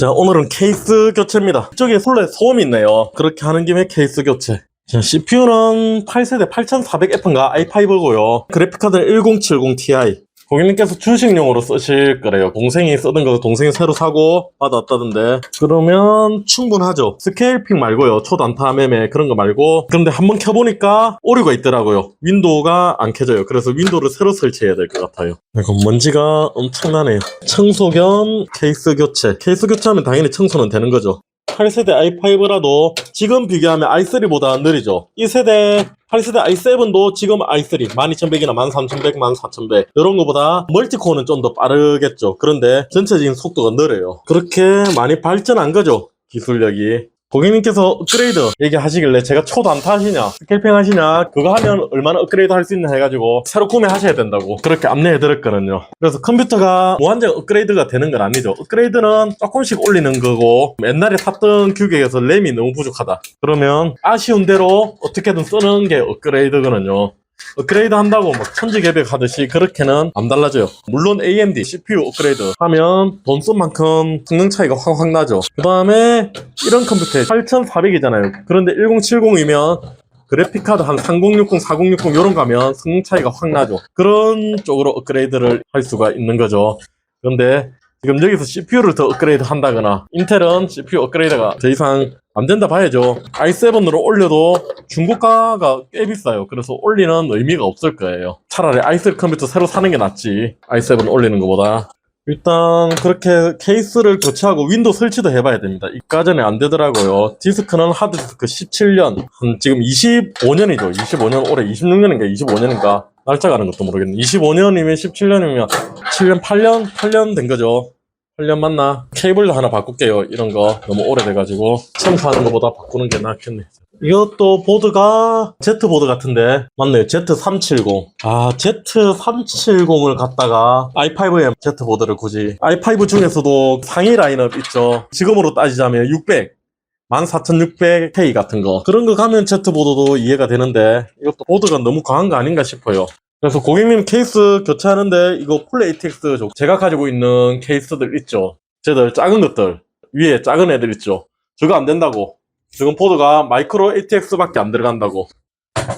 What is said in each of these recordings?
자, 오늘은 케이스 교체입니다. 이쪽에 솔로에 소음이 있네요. 그렇게 하는 김에 케이스 교체. 자, CPU는 8세대 8400F인가 i5고요. 그래픽카드는 1070 Ti. 고객님께서 주식용으로 쓰실 거래요. 동생이 쓰던 거 동생이 새로 사고 받았다던데. 그러면 충분하죠. 스케일핑 말고요. 초단타 매매 그런 거 말고. 그런데 한번 켜보니까 오류가 있더라고요. 윈도우가 안 켜져요. 그래서 윈도우를 새로 설치해야 될 것 같아요. 이거 먼지가 엄청나네요. 청소 겸 케이스 교체. 케이스 교체하면 당연히 청소는 되는 거죠. 8세대 i5라도 지금 비교하면 i3보다 느리죠. 이 세대 8세대 i7도 지금 i3 12100이나 13100, 14100 이런 거보다 멀티코어는 좀 더 빠르겠죠. 그런데 전체적인 속도가 느려요. 그렇게 많이 발전한 거죠, 기술력이. 고객님께서 업그레이드 얘기하시길래 제가 초단타 하시냐 스케일핑 하시냐 그거 하면 얼마나 업그레이드 할 수 있냐 해가지고 새로 구매하셔야 된다고 그렇게 안내해 드렸거든요. 그래서 컴퓨터가 무한정 업그레이드가 되는 건 아니죠. 업그레이드는 조금씩 올리는 거고, 옛날에 샀던 규격에서 램이 너무 부족하다 그러면 아쉬운 대로 어떻게든 쓰는 게 업그레이드거든요. 업그레이드 한다고 막 천지개벽 하듯이 그렇게는 안 달라져요. 물론 AMD CPU 업그레이드 하면 돈 쓴 만큼 성능 차이가 확 나죠. 그 다음에 이런 컴퓨터에 8400이잖아요 그런데 1070이면 그래픽카드 한 3060, 4060 이런 거 하면 성능 차이가 확 나죠. 그런 쪽으로 업그레이드를 할 수가 있는 거죠. 그런데 지금 여기서 CPU를 더 업그레이드 한다거나, 인텔은 CPU 업그레이드가 더 이상 안 된다 봐야죠. i7으로 올려도 중고가가 꽤 비싸요. 그래서 올리는 의미가 없을 거예요. 차라리 i3 컴퓨터 새로 사는 게 낫지, i7 올리는 것보다. 일단 그렇게 케이스를 교체하고 윈도우 설치도 해봐야 됩니다. 이까 전에 안 되더라고요. 디스크는 하드디스크 17년, 지금 25년이죠. 25년, 올해 26년인가 25년인가 날짜 가는 것도 모르겠네. 25년이면 17년이면 7년, 8년 된 거죠. 8년 맞나? 케이블도 하나 바꿀게요. 이런 거 너무 오래돼가지고 첨부하는 것보다 바꾸는 게 낫겠네. 이것도 보드가 Z보드 같은데 맞네요. Z370. 아, Z370을 갖다가 i5에 Z보드를 굳이. i5 중에서도 상위 라인업 있죠. 지금으로 따지자면 600 14600K 같은 거, 그런 거 가면 Z보드도 이해가 되는데 이것도 보드가 너무 과한 거 아닌가 싶어요. 그래서 고객님 케이스 교체하는데 이거 풀 ATX 제가 가지고 있는 케이스들 있죠. 쟤들 작은 것들 위에 작은 애들 있죠. 저거 안 된다고. 지금 보드가 마이크로 ATX밖에 안 들어간다고.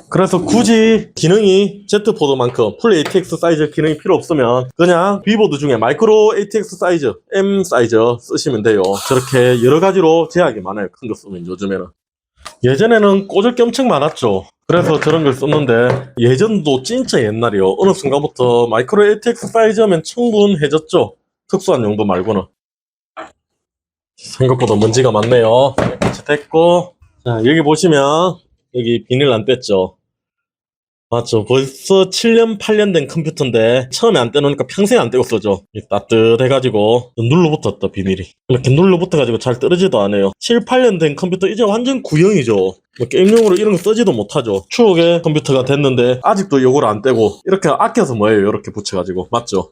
그래서 굳이 기능이 Z보드만큼 풀 ATX 사이즈 기능이 필요 없으면 그냥 B보드 중에 마이크로 ATX 사이즈 M 사이즈 쓰시면 돼요. 저렇게 여러 가지로 제약이 많아요. 큰 거 쓰면 요즘에는. 예전에는 꽂을 게 엄청 많았죠. 그래서 저런 걸 썼는데, 예전도 진짜 옛날이요. 어느 순간부터 마이크로 ATX 사이즈면 충분해졌죠. 특수한 용도 말고는. 생각보다 먼지가 많네요. 같이 됐고, 자, 여기 보시면 여기 비닐 안 뗐죠. 맞죠. 벌써 7년 8년 된 컴퓨터인데 처음에 안 떼놓으니까 평생 안 떼고 쓰죠. 따뜻해가지고 눌러붙었다 비닐이. 이렇게 눌러붙어가지고 잘 떨어지도 않아요. 7, 8년 된 컴퓨터 이제 완전 구형이죠. 뭐 게임용으로 이런 거 쓰지도 못하죠. 추억의 컴퓨터가 됐는데 아직도 요걸 안 떼고 이렇게 아껴서 뭐예요. 이렇게 붙여가지고. 맞죠.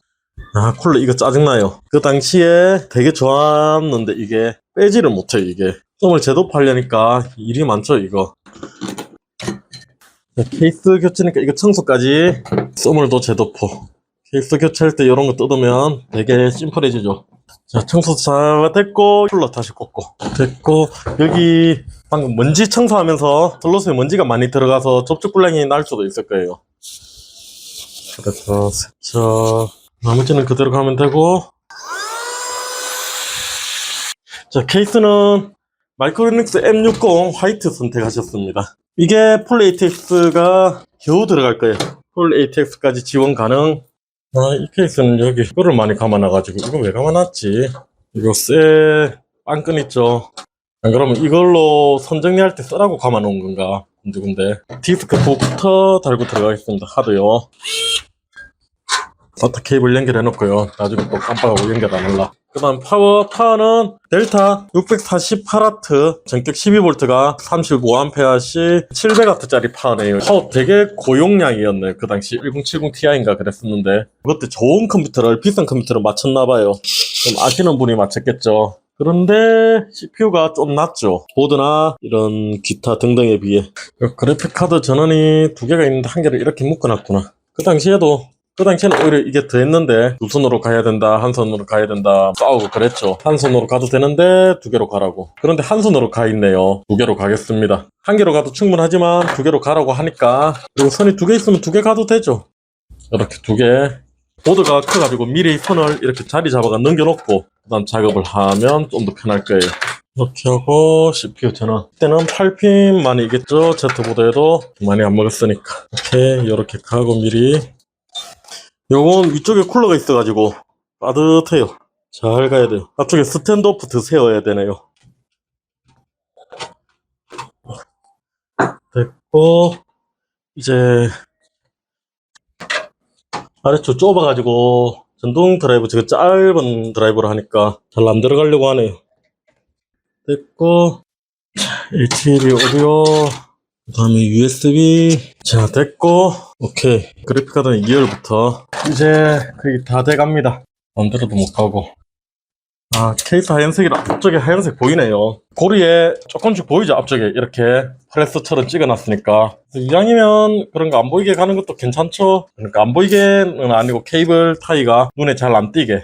아, 쿨러 이거 짜증나요. 그 당시에 되게 좋았는데 이게 빼지를 못해요. 이게 썸을 제도하려니까 일이 많죠 이거. 케이스 교체니까 이거 청소까지. 썸을도 제도포. 케이스 교체할 때 이런 거 뜯으면 되게 심플해지죠. 자, 청소 잘 됐고 쿨러 다시 꽂고 됐고, 여기 방금 먼지 청소하면서 슬롯에 먼지가 많이 들어가서 접촉불량이 날 수도 있을 거예요. 그래서 세척, 나머지는 그대로 가면 되고. 자, 케이스는 마이크로닉스 M60 화이트 선택하셨습니다. 이게 풀 ATX가 겨우 들어갈 거예요. 풀 ATX까지 지원 가능. 아, 이 케이스는 여기 이거를 많이 감아놔가지고 이거 왜 감아놨지? 이거 쇠 빵끈 있죠? 안 그러면 이걸로 선정리할 때 쓰라고 감아놓은 건가? 군데군데. 디스크 부터 달고 들어가겠습니다. 하드요. SATA 케이블 연결해놓고요. 나중에 또 깜빡하고 연결 안 할라. 그 다음 파워는 델타 648W 전격 12V가 35A시 700W짜리 파워네요. 파워 되게 고용량이었네요. 그 당시 1070 Ti인가 그랬었는데 그것도 좋은 컴퓨터를, 비싼 컴퓨터를 맞췄나봐요. 좀 아시는 분이 맞췄겠죠. 그런데 CPU가 좀 낮죠. 보드나 이런 기타 등등에 비해. 그래픽카드 전원이 두 개가 있는데 한 개를 이렇게 묶어놨구나. 그 당시에도 그 당시에는 오히려 이게 더 했는데 두 손으로 가야 된다, 한 손으로 가야 된다 싸우고 그랬죠. 한 손으로 가도 되는데 두 개로 가라고. 그런데 한 손으로 가 있네요. 두 개로 가겠습니다. 한 개로 가도 충분하지만 두 개로 가라고 하니까, 그리고 선이 두 개 있으면 두 개 가도 되죠. 이렇게 두 개. 보드가 커가지고 미리 선을 이렇게 자리 잡아가 넘겨놓고 그 다음 작업을 하면 좀 더 편할 거예요. 이렇게 하고 CPU 전원. 그때는 8핀 이겠죠. Z보드에도 많이 안 먹었으니까. 이렇게 가고 미리. 요건 위쪽에 쿨러가 있어가지고 따뜻해요. 잘 가야 돼요. 앞쪽에 스탠드오프 더 세워야 되네요. 됐고, 이제 아래쪽 좁아가지고 전동 드라이브, 저거 짧은 드라이브로 하니까 잘 안 들어가려고 하네요. 됐고, HDD 오디오, 그 다음에 USB. 자, 됐고, 오케이. 그래픽카드는 2열부터. 이제 거의 다 돼갑니다. 만들어도 못 가고. 아, 케이스 하얀색이라 앞쪽에 하얀색 보이네요. 고리에 조금씩 보이죠? 앞쪽에 이렇게 프레스처럼 찍어놨으니까. 이왕이면 그런 거 안 보이게 가는 것도 괜찮죠? 그러니까 안 보이게는 아니고 케이블 타이가 눈에 잘 안 띄게.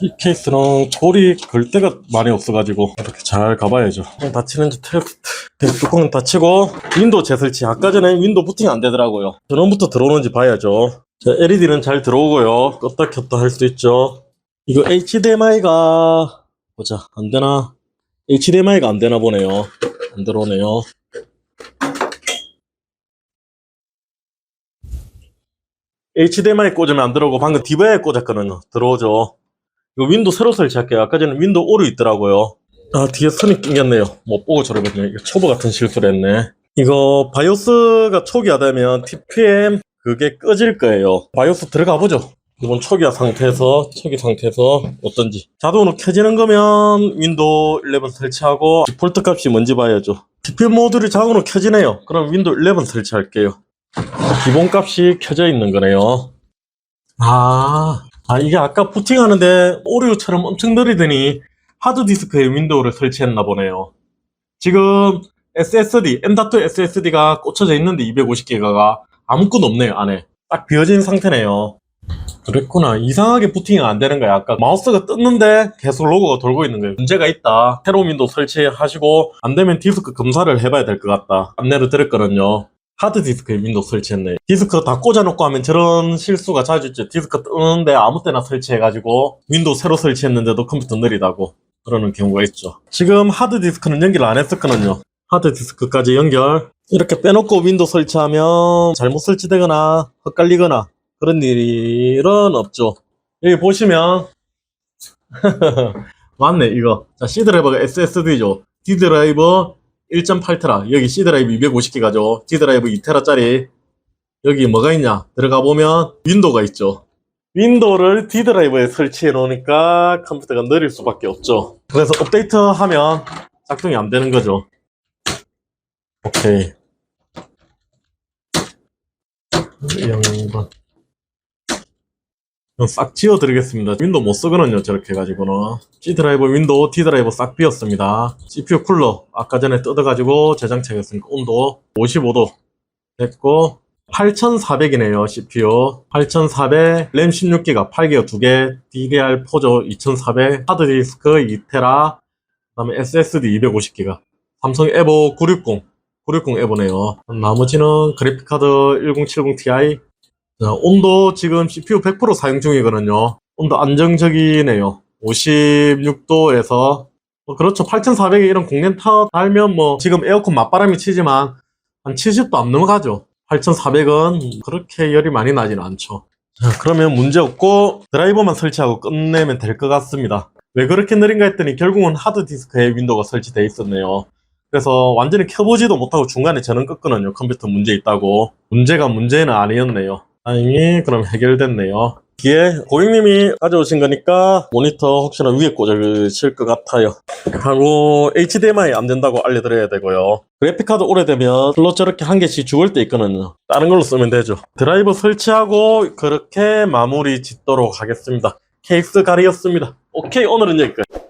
이 케이스는 고리 걸 데가 많이 없어가지고 이렇게 잘 가봐야죠. 닫히는지 테스트. 뚜껑 닫히고, 윈도우 재설치. 아까 전에 윈도우 부팅이 안 되더라고요. 전원부터 들어오는지 봐야죠. 자, LED는 잘 들어오고요. 껐다 켰다 할 수 있죠. 이거 HDMI가 보자, 안 되나? HDMI가 안 되나 보네요. 안 들어오네요. HDMI 꽂으면 안 들어오고 방금 DVI 꽂았거든요. 들어오죠. 이거 윈도우 새로 설치할게요. 아까 전에 윈도우 5로 있더라고요. 아, 뒤에 선이 낑겼네요. 못 보고 저러거든요. 이거 초보 같은 실수를 했네. 이거 바이오스가 초기화되면 TPM 그게 꺼질 거예요. 바이오스 들어가 보죠. 이번 초기 상태에서 어떤지. 자동으로 켜지는 거면 윈도우 11 설치하고 디폴트 값이 뭔지 봐야죠. TPM 모듈이 자동으로 켜지네요. 그럼 윈도우 11 설치할게요. 기본 값이 켜져 있는 거네요. 이게 아까 부팅하는데 오리오처럼 엄청 느리더니 하드디스크에 윈도우를 설치했나 보네요. 지금 SSD, M.2 SSD가 꽂혀져 있는데 250기가가 아무것도 없네요, 안에. 딱 비어진 상태네요. 그랬구나. 이상하게 부팅이 안 되는 거야. 아까 마우스가 떴는데 계속 로고가 돌고 있는 거예요. 문제가 있다. 새로운 윈도우 설치하시고 안 되면 디스크 검사를 해봐야 될 것 같다. 안내를 드렸거든요. 하드디스크에 윈도우 설치했네. 디스크 다 꽂아놓고 하면 저런 실수가 자주 있죠. 디스크 뜨는데 아무 때나 설치해가지고 윈도우 새로 설치했는데도 컴퓨터 느리다고 그러는 경우가 있죠. 지금 하드디스크는 연결 안 했었거든요. 하드디스크까지 연결. 이렇게 빼놓고 윈도우 설치하면 잘못 설치되거나 헷갈리거나 그런 일은 없죠. 여기 보시면 맞네 이거. 자, C 드라이버가 SSD죠. D 드라이버 1.8테라. 여기 C 드라이브 250기가죠. D 드라이브 2테라짜리. 여기 뭐가 있냐? 들어가 보면 윈도우가 있죠. 윈도우를 D 드라이브에 설치해 놓으니까 컴퓨터가 느릴 수밖에 없죠. 그래서 업데이트 하면 작동이 안 되는 거죠. 오케이. 0번. 싹 지워드리겠습니다. 윈도우 못 쓰거든요. 저렇게 해가지고는. C 드라이버, 윈도우, D 드라이버 싹 비웠습니다. CPU 쿨러 아까 전에 뜯어가지고 재장착했으니까 온도 55도 됐고 8400이네요. CPU 8400, 램 16기가 8기가 2개, DDR4죠 2400, 하드디스크 2테라, 그 다음에 SSD 250기가, 삼성 에보 960 에보네요. 나머지는 그래픽카드 1070 Ti. 자, 온도 지금 CPU 100% 사용 중이거든요. 온도 안정적이네요. 56도에서 그렇죠. 8400에 이런 공랭타 달면 지금 에어컨 맞바람이 치지만 한 70도 안 넘어가죠. 8400은 그렇게 열이 많이 나지는 않죠. 자, 그러면 문제없고 드라이버만 설치하고 끝내면 될 것 같습니다. 왜 그렇게 느린가 했더니 결국은 하드디스크에 윈도우가 설치되어 있었네요. 그래서 완전히 켜보지도 못하고 중간에 전원 껐거든요. 컴퓨터 문제 있다고. 문제가 문제는 아니었네요. 다행히 그럼 해결됐네요. 뒤에 고객님이 가져오신 거니까 모니터 혹시나 위에 꽂으실 것 같아요. 하고 HDMI 안 된다고 알려드려야 되고요. 그래픽카드 오래되면 슬롯 저렇게 한 개씩 죽을 때 있거든요. 다른 걸로 쓰면 되죠. 드라이버 설치하고 그렇게 마무리 짓도록 하겠습니다. 케이스 가리였습니다. 오케이, 오늘은 여기까지.